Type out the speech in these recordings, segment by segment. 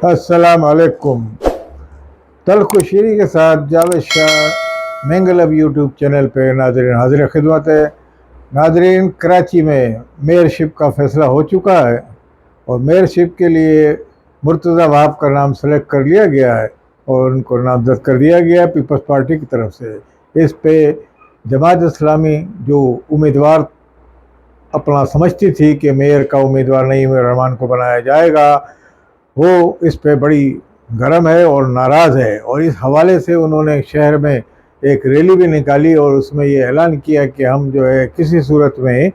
अस्सलाम वालेकुम। तल्ख शीरी के साथ जावेद शाह मैंगलब यूट्यूब चैनल पे नाजरीन हाजिर खिदमत है। नाजरीन, कराची में मेयरशिप का फ़ैसला हो चुका है और मेयरशिप के लिए मुर्तज़ा वहाब का नाम सेलेक्ट कर लिया गया है और उनको नामजद कर दिया गया पीपल्स पार्टी की तरफ से। इस पे जमात इस्लामी जो उम्मीदवार अपना समझती थी कि मेयर का उम्मीदवार नईम रहमान को बनाया जाएगा, वो इस पे बड़ी गर्म है और नाराज़ है और इस हवाले से उन्होंने शहर में एक रैली भी निकाली और उसमें ये ऐलान किया कि हम जो है किसी सूरत में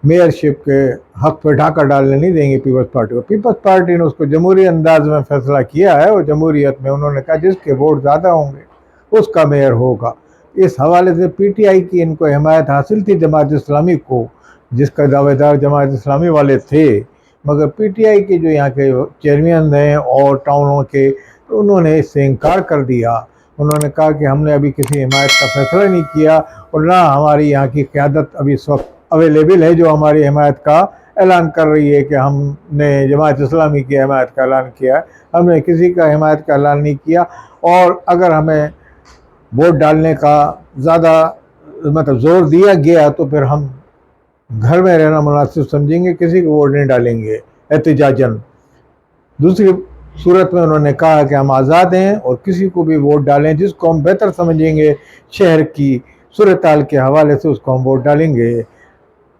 मेयरशिप के हक़ पे ढाका डालने नहीं देंगे पीपल्स पार्टी को। पीपल्स पार्टी ने उसको जमहूरी अंदाज में फ़ैसला किया है और जमहूरियत में उन्होंने कहा जिसके वोट ज़्यादा होंगे उसका मेयर होगा। इस हवाले से PTI की इनको हिमायत हासिल थी जमात इस्लामी को, जिसका दावेदार जमात इस्लामी वाले थे, मगर PTI के जो यहाँ के चेयरमैन हैं और टाउनों के, तो उन्होंने इससे इनकार कर दिया। उन्होंने कहा कि हमने अभी किसी हिमायत का फैसला नहीं किया और ना हमारी यहाँ की क़यादत अभी इस वक्त अवेलेबल है जो हमारी हिमायत का ऐलान कर रही है कि हमने जमात इस्लामी की हिमायत का ऐलान किया है। हमने किसी का हिमायत का ऐलान नहीं किया और अगर हमें वोट डालने का ज़्यादा ज़ोर दिया गया तो फिर हम घर में रहना मुनासिब समझेंगे, किसी को वोट नहीं डालेंगे एहतिजाजन। दूसरी सूरत में उन्होंने कहा कि हम आज़ाद हैं और किसी को भी वोट डालें जिसको हम बेहतर समझेंगे शहर की सूरत-हाल के हवाले से उसको हम वोट डालेंगे।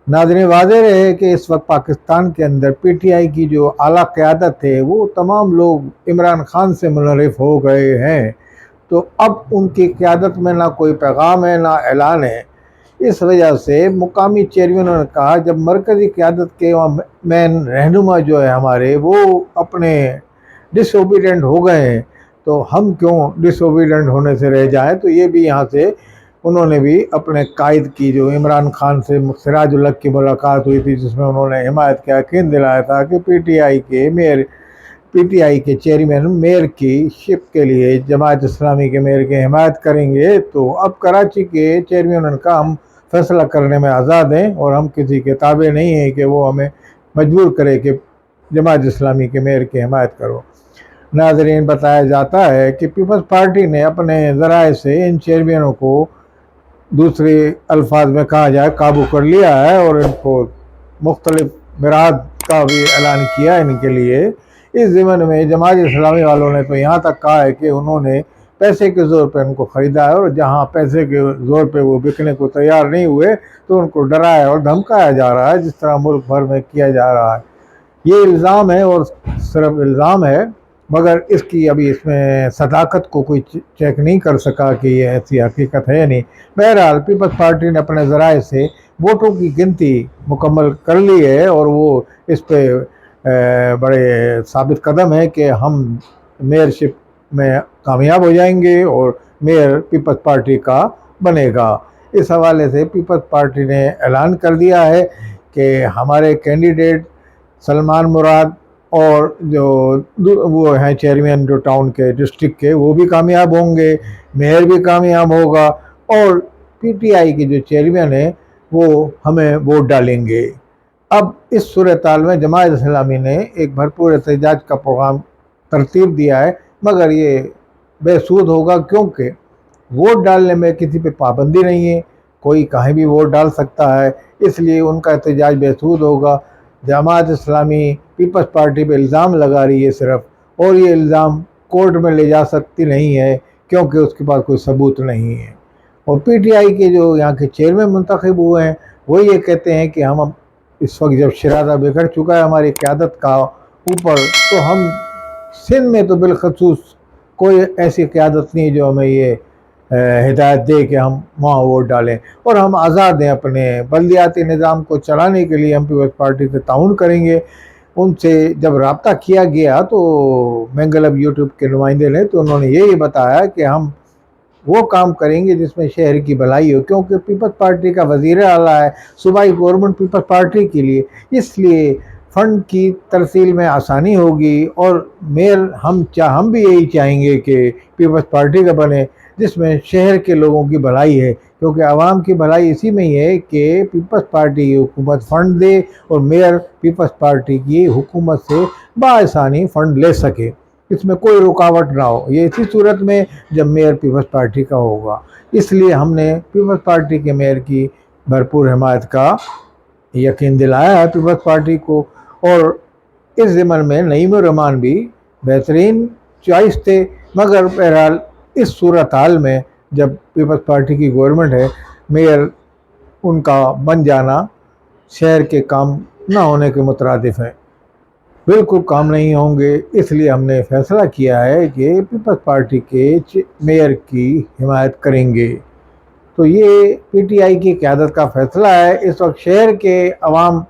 नाज़रीन, वाज़ेह रहे कि इस वक्त पाकिस्तान के अंदर PTI की जो आला क़यादत है वो तमाम लोग इमरान खान से मुनहरिफ हो गए हैं, तो अब उनकी क़यादत में ना कोई पैगाम है ना ऐलान है। इस वजह से मुकामी चेयरमैनों ने कहा जब मरकज़ी क़यादत के मेन रहनुमा जो है हमारे वो अपने डिसओबीडेंट हो गए हैं तो हम क्यों डिसओबीडेंट होने से रह जाएं। तो ये भी यहाँ से उन्होंने भी अपने कायद की जो इमरान खान से सिराजुल हक की मुलाकात हुई थी जिसमें उन्होंने हिमायत का यकीन दिलाया था कि PTI के चेयरमैन मेयर की शिप के लिए जमात इस्लामी के मेयर की हिमायत करेंगे। तो अब कराची के चेयरमैन का हम फैसला करने में आज़ाद हैं और हम किसी के ताबे नहीं हैं कि वो हमें मजबूर करे कि जमात इस्लामी के मेयर की हिमायत करो। नाज़रीन, बताया जाता है कि पीपल्स पार्टी ने अपने ज़राए से इन चेयरमैनों को दूसरे अल्फाज में कहा जाए काबू कर लिया है और इनको मुख्तलिफ मिराद का भी ऐलान किया इनके लिए। इस ज़िमन में जमात इस्लामी वालों ने तो यहाँ तक कहा है कि उन्होंने पैसे के ज़ोर पर उनको ख़रीदा है और जहाँ पैसे के ज़ोर पे वो बिकने को तैयार नहीं हुए तो उनको डराया और धमकाया जा रहा है, जिस तरह मुल्क भर में किया जा रहा है। ये इल्ज़ाम है और सिर्फ इल्ज़ाम है, मगर इसकी अभी इसमें सदाकत को कोई चेक नहीं कर सका कि ये ऐसी हकीकत है या नहीं। बहरहाल पीपल्स पार्टी ने अपने ज़राए से वोटों की गिनती मुकम्मल कर ली है और वो इस पे बड़े साबित कदम है कि हम मेयरशिप में कामयाब हो जाएंगे और मेयर पीपल्स पार्टी का बनेगा। इस हवाले से पीपल्स पार्टी ने ऐलान कर दिया है कि हमारे कैंडिडेट सलमान मुराद और जो वो हैं चेयरमैन जो टाउन के डिस्ट्रिक्ट के, वो भी कामयाब होंगे, मेयर भी कामयाब होगा और PTI के जो चेयरमैन हैं वो हमें वोट डालेंगे। अब इस सूरत-हाल में जमात इस्लामी ने एक भरपूर एहतजाज का प्रोग्राम तरतीब दिया है, मगर ये बेसूद होगा क्योंकि वोट डालने में किसी पे पाबंदी नहीं है, कोई कहीं भी वोट डाल सकता है, इसलिए उनका एहतजाज बेसूद होगा। जमात इस्लामी पीपल्स पार्टी पे इल्ज़ाम लगा रही है सिर्फ, और ये इल्ज़ाम कोर्ट में ले जा सकती नहीं है क्योंकि उसके पास कोई सबूत नहीं है। और PTI के जो यहाँ के चेयरमैन मुंतखब हुए हैं वो ये कहते हैं कि हम इस वक्त जब शराधा बिखर चुका है हमारी क़यादत का ऊपर, तो हम सिंध में तो बिलखसूस कोई ऐसी क़यादत नहीं जो हमें ये हिदायत दे कि हम वहाँ वोट डालें और हम आज़ाद हैं। अपने बल्दियाती निज़ाम को चलाने के लिए हम पीपल्स पार्टी से ताउन करेंगे। उनसे जब रब्ता किया गया तो मैंगलब यूट्यूब के नुमाइंदे ने तो उन्होंने यही बताया कि हम वो काम करेंगे जिसमें शहर की भलाई हो, क्योंकि पीपल्स पार्टी का वज़ीर आला है, सूबाई गवर्नमेंट पीपल्स पार्टी के लिए, इसलिए फ़ंड की तरसील में आसानी होगी और मेयर हम भी यही चाहेंगे कि पीपल्स पार्टी का बने जिसमें शहर के लोगों की भलाई है, क्योंकि आवाम की भलाई इसी में ही है कि पीपल्स पार्टी की हुकूमत फ़ंड दे और मेयर पीपल्स पार्टी की हुकूमत से बाआसानी फ़ंड ले सके। اس میں کوئی رکاوٹ نہ ہو، یہ اسی صورت میں جب میئر پیپلز پارٹی کا ہوگا۔ اس لیے ہم نے پیپلز پارٹی کے میئر کی بھرپور حمایت کا یقین دلایا ہے پیپلز پارٹی کو، اور اس ضمن میں نعیم الرحمن بھی بہترین چوائس تھے، مگر بہرحال اس صورتحال میں جب پیپلز پارٹی کی گورنمنٹ ہے، میئر ان کا بن جانا شہر کے کام نہ ہونے کے مترادف ہے، بالکل کام نہیں ہوں گے۔ اس لیے ہم نے فیصلہ کیا ہے کہ پیپلز پارٹی کے میئر کی حمایت کریں گے۔ تو یہ پی ٹی آئی کی قیادت کا فیصلہ ہے۔ اس وقت شہر کے عوام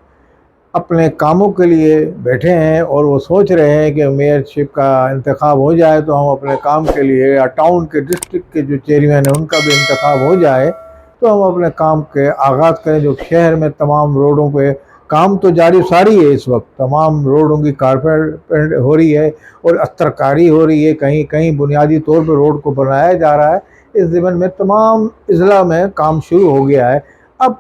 اپنے کاموں کے لیے بیٹھے ہیں اور وہ سوچ رہے ہیں کہ میئر شپ کا انتخاب ہو جائے تو ہم اپنے کام کے لیے، یا ٹاؤن کے ڈسٹرکٹ کے جو چیئرمین ہیں ان کا بھی انتخاب ہو جائے تو ہم اپنے کام کے آغاز کریں۔ جو شہر میں تمام روڈوں پہ کام تو جاری ساری ہے، اس وقت تمام روڈوں کی کارپیٹ ہو رہی ہے اور استر کاری ہو رہی ہے، کہیں کہیں بنیادی طور پہ روڈ کو بنایا جا رہا ہے۔ اس ضمن میں تمام اضلاع میں کام شروع ہو گیا ہے۔ اب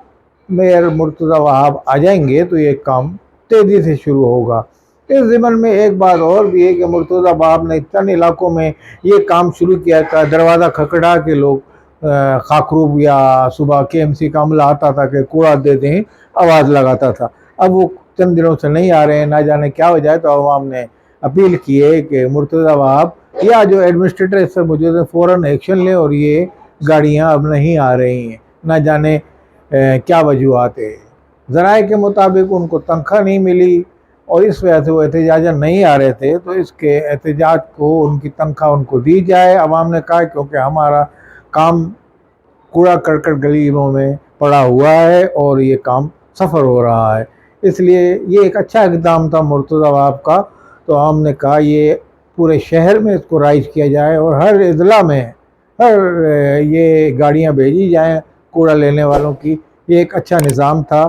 میئر مرتضی وہاب آ جائیں گے تو یہ کام تیزی سے شروع ہوگا۔ اس ضمن میں ایک بات اور بھی ہے کہ مرتضی وہاب نے چند علاقوں میں یہ کام شروع کیا تھا، دروازہ کھکڑا کے لوگ خاکروب یا صبح کے ایم سی کا عملہ آتا تھا کہ کوڑا دیتے ہیں، آواز لگاتا تھا۔ اب وہ چند دنوں سے نہیں آ رہے ہیں، نہ جانے کیا وجہ ہے، تو عوام نے اپیل کی ہے کہ مرتضی وہاب یا جو ایڈمنسٹریٹر اس سے موجود ہے فوراً ایکشن لیں، اور یہ گاڑیاں اب نہیں آ رہی ہیں، نہ جانے کیا وجوہات ہے۔ ذرائع کے مطابق ان کو تنخواہ نہیں ملی اور اس وجہ سے وہ احتجاج نہیں آ رہے تھے، تو اس کے احتجاج کو ان کی تنخواہ ان کو دی جائے۔ عوام نے کہا کیونکہ ہمارا کام کوڑا کرکٹ گلیوں میں پڑا ہوا ہے اور یہ کام سفر ہو رہا ہے، اس لیے یہ ایک اچھا اقدام تھا مرتضی وہاب کا۔ تو ہم نے کہا یہ پورے شہر میں اس کو رائج کیا جائے اور ہر اضلاع میں یہ گاڑیاں بھیجی جائیں کوڑا لینے والوں کی۔ یہ ایک اچھا نظام تھا،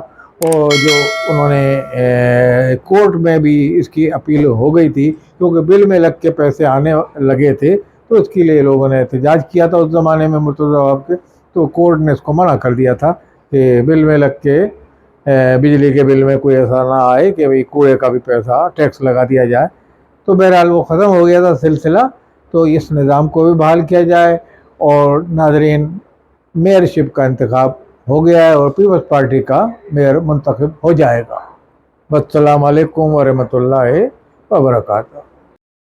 اور جو انہوں نے کورٹ میں بھی اس کی اپیل ہو گئی تھی، کیونکہ بل میں لگ کے پیسے آنے لگے تھے، تو اس کے لیے لوگوں نے احتجاج کیا تھا اس زمانے میں مرتضی وہاب کے، تو کورٹ نے اس کو منع کر دیا تھا کہ بل میں لگ کے بجلی کے بل میں کوئی ایسا نہ آئے کہ بھئی کوڑے کا بھی پیسہ ٹیکس لگا دیا جائے۔ تو بہرحال وہ ختم ہو گیا تھا سلسلہ، تو اس نظام کو بھی بحال کیا جائے۔ اور ناظرین، میئر شپ کا انتخاب ہو گیا ہے اور پیپلز پارٹی کا میئر منتخب ہو جائے گا۔ السلام علیکم ورحمۃ اللہ وبرکاتہ۔